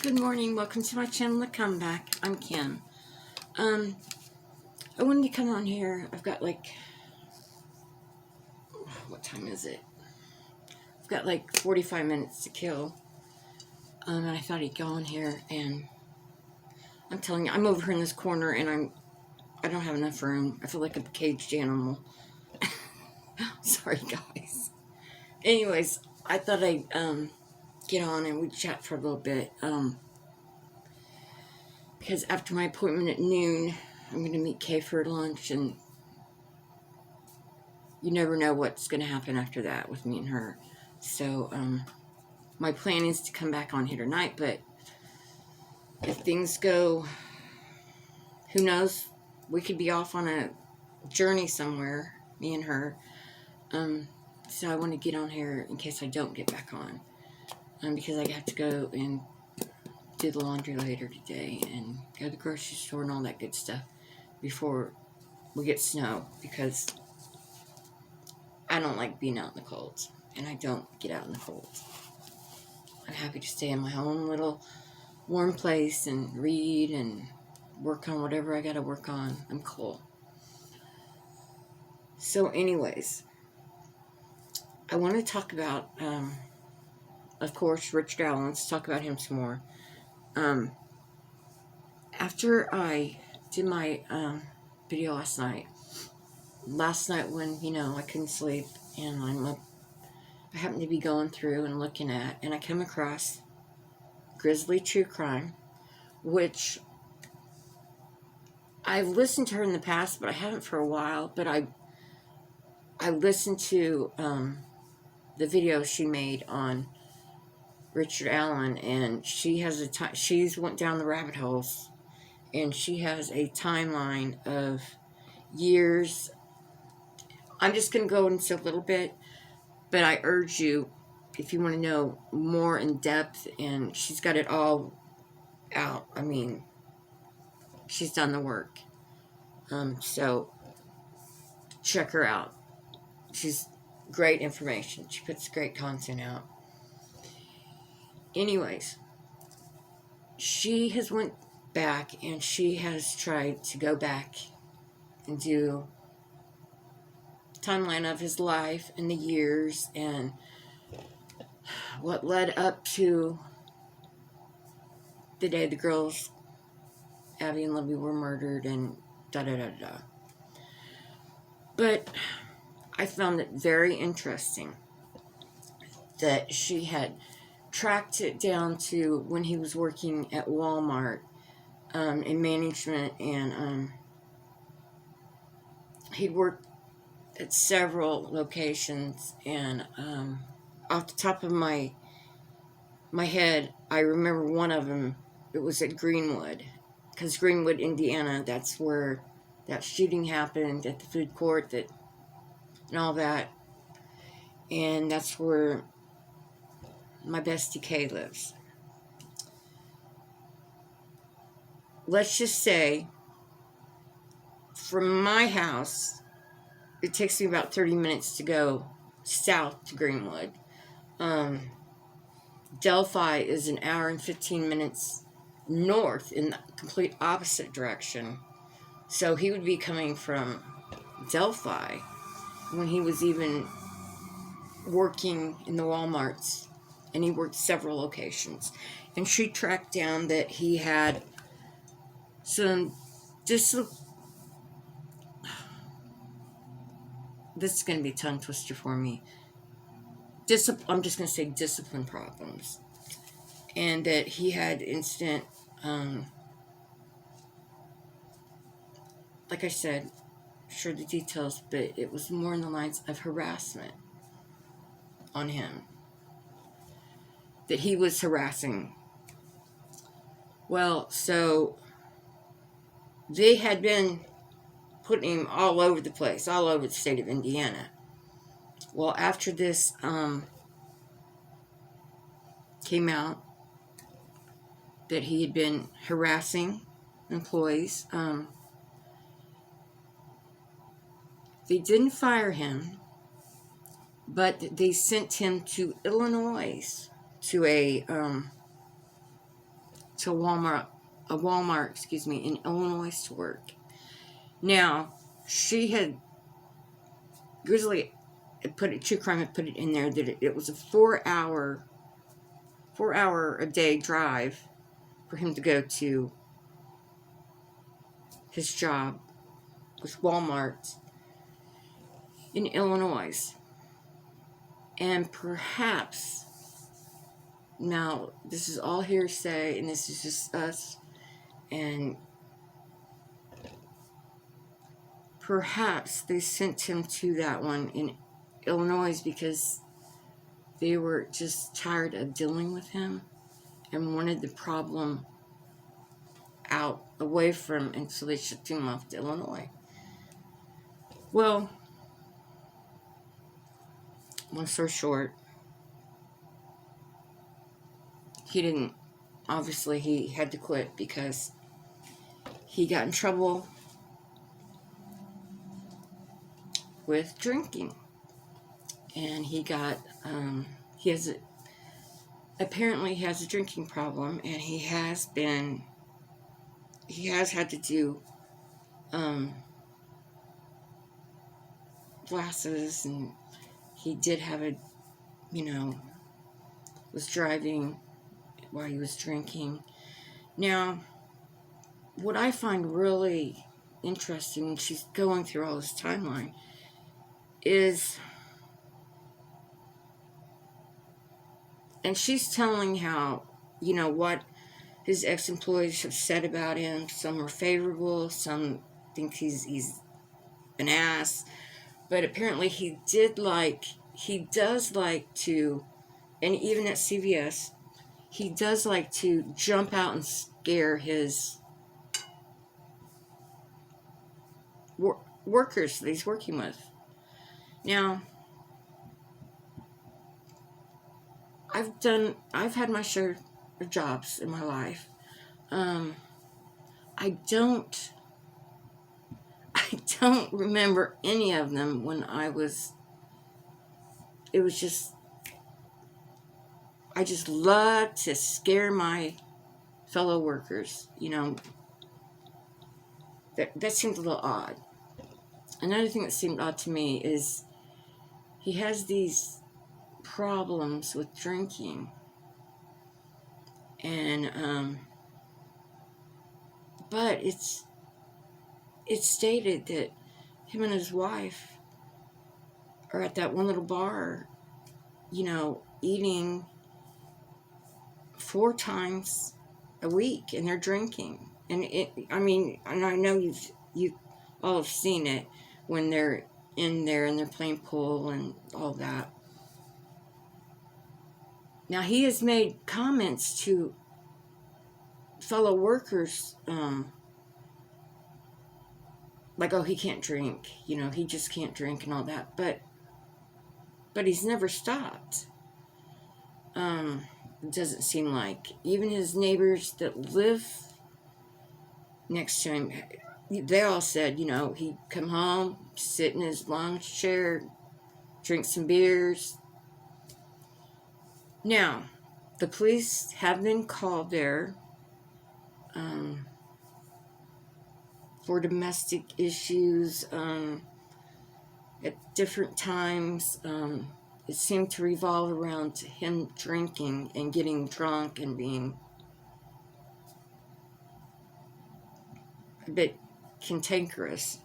Good morning, welcome to my channel, The Comeback. I'm Kim. I wanted to come on here. I've got what time is it? I've got 45 minutes to kill. And I thought I'd go on here, and I'm telling you, I'm over here in this corner, and I don't have enough room. I feel like a caged animal. Sorry, guys. Anyways, I thought I'd get on and we'd chat for a little bit. Because after my appointment at noon, I'm going to meet Kay for lunch, and you never know what's going to happen after that with me and her. So, my plan is to come back on here tonight, but if things go, who knows, we could be off on a journey somewhere, me and her. So I want to get on here in case I don't get back on, because I have to go and do the laundry later today and go to the grocery store and all that good stuff before we get snow, because I don't like being out in the cold, and I don't get out in the cold. I'm happy to stay in my own little warm place and read and work on whatever I gotta work on. I'm cool. So anyways, I want to talk about, of course, Richard Allen. Let's talk about him some more. After I did my video last night when, I couldn't sleep, and I happened to be going through and looking at, and I came across Grizzly True Crime, which I've listened to her in the past, but I haven't for a while. But I listened to the video she made on Richard Allen, and she has she's went down the rabbit holes, and she has a timeline of years. I'm just going to go into a little bit, but I urge you, if you want to know more in depth, and she's got it all out. I mean, she's done the work. So check her out. She's great information. She puts great content out. Anyways, she has went back, and she has tried to go back and do timeline of his life and the years and what led up to the day the girls, Abby and Libby, were murdered, and da-da-da-da. But I found it very interesting that she had tracked it down to when he was working at Walmart in management, and he'd worked at several locations, and off the top of my head, I remember one of them. It was at Greenwood, because Greenwood, Indiana, that's where that shooting happened at the food court, and all that, and that's where my bestie Kay lives. Let's just say, from my house, it takes me about 30 minutes to go south to Greenwood. Delphi is an hour and 15 minutes north in the complete opposite direction. So he would be coming from Delphi when he was even working in the Walmarts, and he worked several locations. And she tracked down that he had some this is going to be a tongue twister for me. I'm just going to say discipline problems. And that he had instant, like I said, sure the details, but it was more in the lines of harassment on him. That he was harassing. Well, so they had been putting him all over the place, all over the state of Indiana. Well, after this came out that he had been harassing employees, they didn't fire him, but they sent him to Illinois to a to Walmart, excuse me, in Illinois to work. Now, Grizzly True Crime had put it in there that it was a 4 hour a day drive for him to go to his job with Walmart in Illinois. And perhaps, now this is all hearsay and this is just us, and perhaps they sent him to that one in Illinois because they were just tired of dealing with him and wanted the problem out, away from, and so they shipped him off to Illinois. Well, long story short, obviously he had to quit because he got in trouble with drinking. And he apparently has a drinking problem, and he has had to do glasses, and he did have was driving while he was drinking. Now, what I find really interesting when she's going through all this timeline is, and she's telling how, what his ex-employees have said about him. Some are favorable, some think he's an ass, but apparently he does like to, and even at CVS, he does like to jump out and scare his workers that he's working with. Now, I've had my share of jobs in my life. I don't remember any of them when I just love to scare my fellow workers. That seemed a little odd. Another thing that seemed odd to me is he has these problems with drinking, and but it's stated that him and his wife are at that one little bar, eating 4 times a week, and they're drinking. And and I know you all have seen it when they're in there and they're playing pool and all that. Now, he has made comments to fellow workers, like, oh, he can't drink, he just can't drink and all that, but he's never stopped. It doesn't seem like. Even his neighbors that live next to him, they all said, he'd come home, sit in his lounge chair, drink some beers. Now, the police have been called there for domestic issues at different times. It seemed to revolve around him drinking and getting drunk and being a bit cantankerous.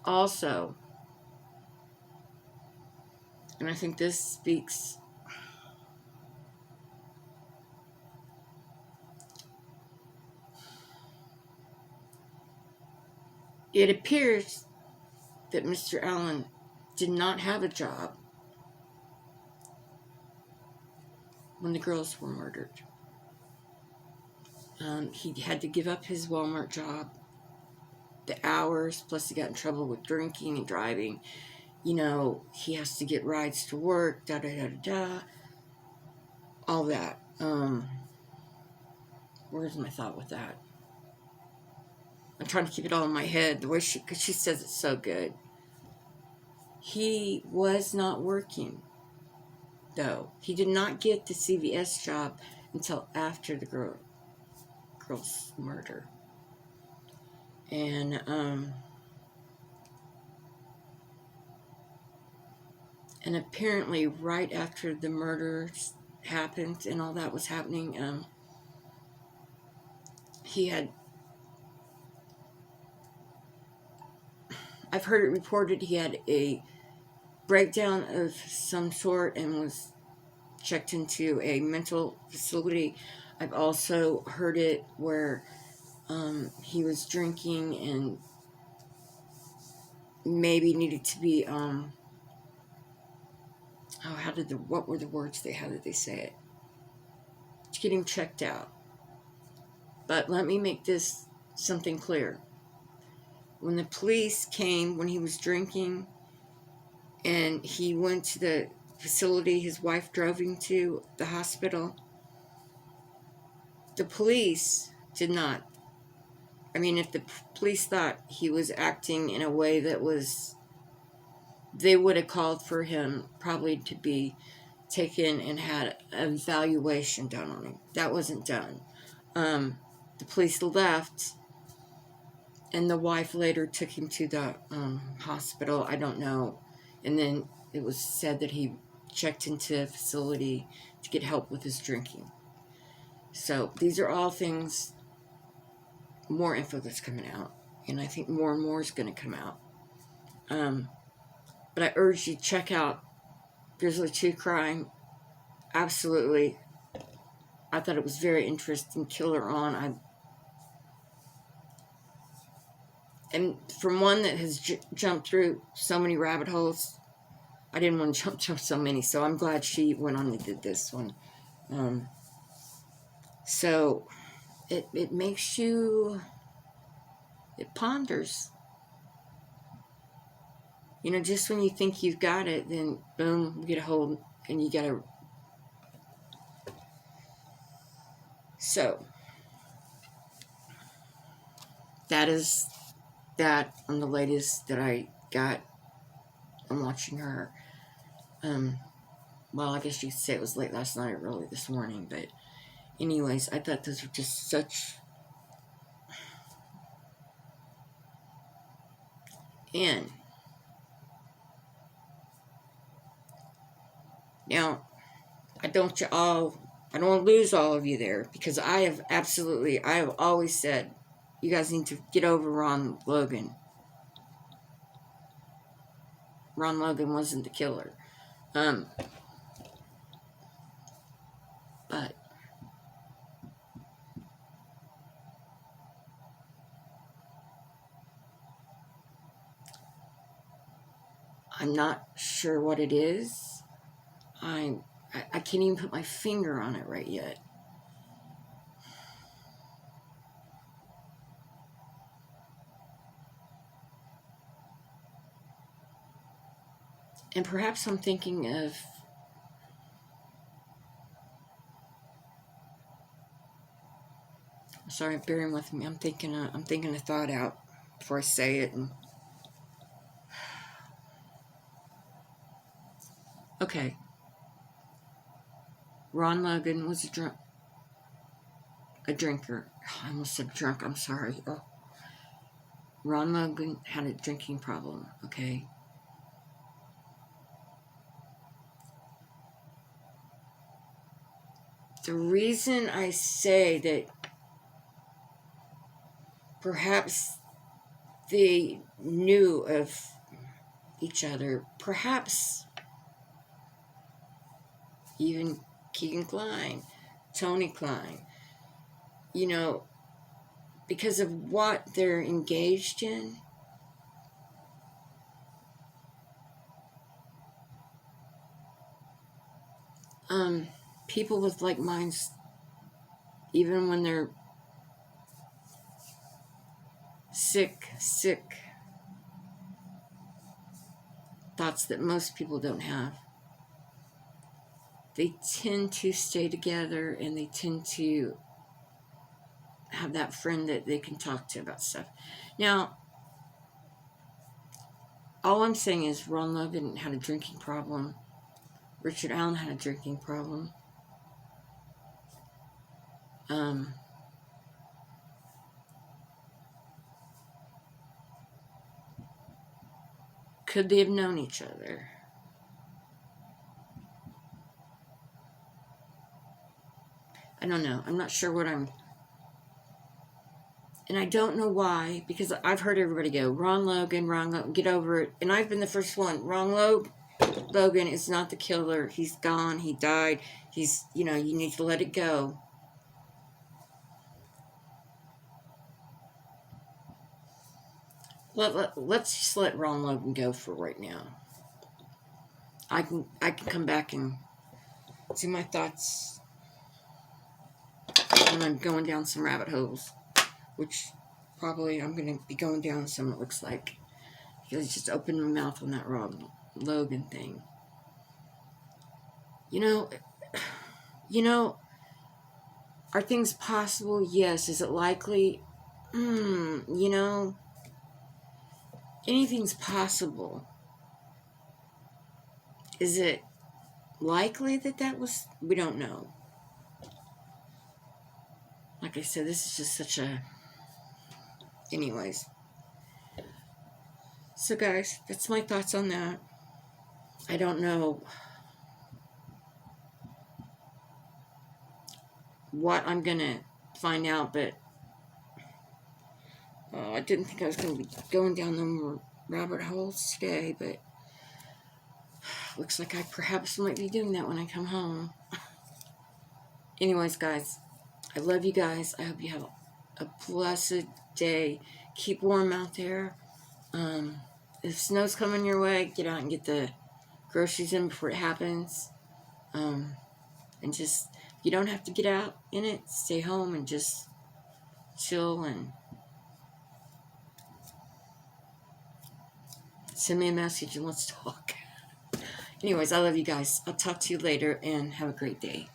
Also, and I think this speaks, it appears that Mr. Allen did not have a job when the girls were murdered. He had to give up his Walmart job, the hours, plus he got in trouble with drinking and driving. He has to get rides to work, all that. Where's my thought with that? I'm trying to keep it all in my head, the way because she says it's so good. He was not working though. He did not get the CVS job until after the girl's murder. And apparently right after the murders happened and all that was happening, he had, I've heard it reported he had a breakdown of some sort and was checked into a mental facility. I've also heard it where he was drinking and maybe needed to be what were the words how did they say it? To get him checked out. But let me make this something clear. When the police came, when he was drinking, and he went to the facility his wife drove him to, the hospital, the police did not. I mean, if the police thought he was acting in a way that was, they would have called for him probably to be taken and had an evaluation done on him. That wasn't done. The police left, and the wife later took him to the hospital. I don't know. And then it was said that he checked into a facility to get help with his drinking. So these are all things, more info that's coming out. And I think more and more is going to come out. But I urge you to check out Grizzly True Crime. Absolutely. I thought it was very interesting. Killer on. And from one that has jumped through so many rabbit holes, I didn't want to jump through so many, so I'm glad she went on and did this one. So it makes you, it ponders. You know, just when you think you've got it, then boom, you get a hold, and you gotta. So that is that on the latest that I got. I'm watching her. Well, I guess you could say it was late last night or early this morning, but anyways, I thought those were just such. And now, I don't want to lose all of you there, because I have always said, you guys need to get over Ron Logan. Ron Logan wasn't the killer. But I'm not sure what it is. I can't even put my finger on it right yet. And perhaps I'm thinking of sorry, bearing with me. I'm thinking a thought out before I say it. And okay, Ron Logan was a drinker. I almost said drunk. I'm sorry. Oh. Ron Logan had a drinking problem. Okay. The reason I say that perhaps they knew of each other, perhaps even Keegan Kline, Tony Kline, you know, because of what they're engaged in. People with like minds, even when they're sick thoughts that most people don't have, they tend to stay together, and they tend to have that friend that they can talk to about stuff. Now, all I'm saying is Ron Logan had a drinking problem. Richard Allen had a drinking problem. Could they have known each other? I don't know. I'm not sure what I'm... And I don't know why, because I've heard everybody go, wrong Logan, get over it. And I've been the first one. Wrong Logan is not the killer. He's gone. He died. He's, you need to let it go. Let's just let Wrong Logan go for right now. I can come back and see my thoughts when I'm going down some rabbit holes, which probably I'm going to be going down some, it looks like, because I just opened my mouth on that Wrong Logan thing. Are things possible? Yes. Is it likely? Anything's possible. Is it likely that was... We don't know. Like I said, this is just such a... Anyways. So guys, that's my thoughts on that. I don't know what I'm going to find out, but I didn't think I was going to be going down them rabbit holes today, but looks like I perhaps might be doing that when I come home. Anyways, guys, I love you guys. I hope you have a blessed day. Keep warm out there. If snow's coming your way, get out and get the groceries in before it happens. And just, you don't have to get out in it. Stay home and just chill and send me a message and let's talk. Anyways, I love you guys. I'll talk to you later and have a great day.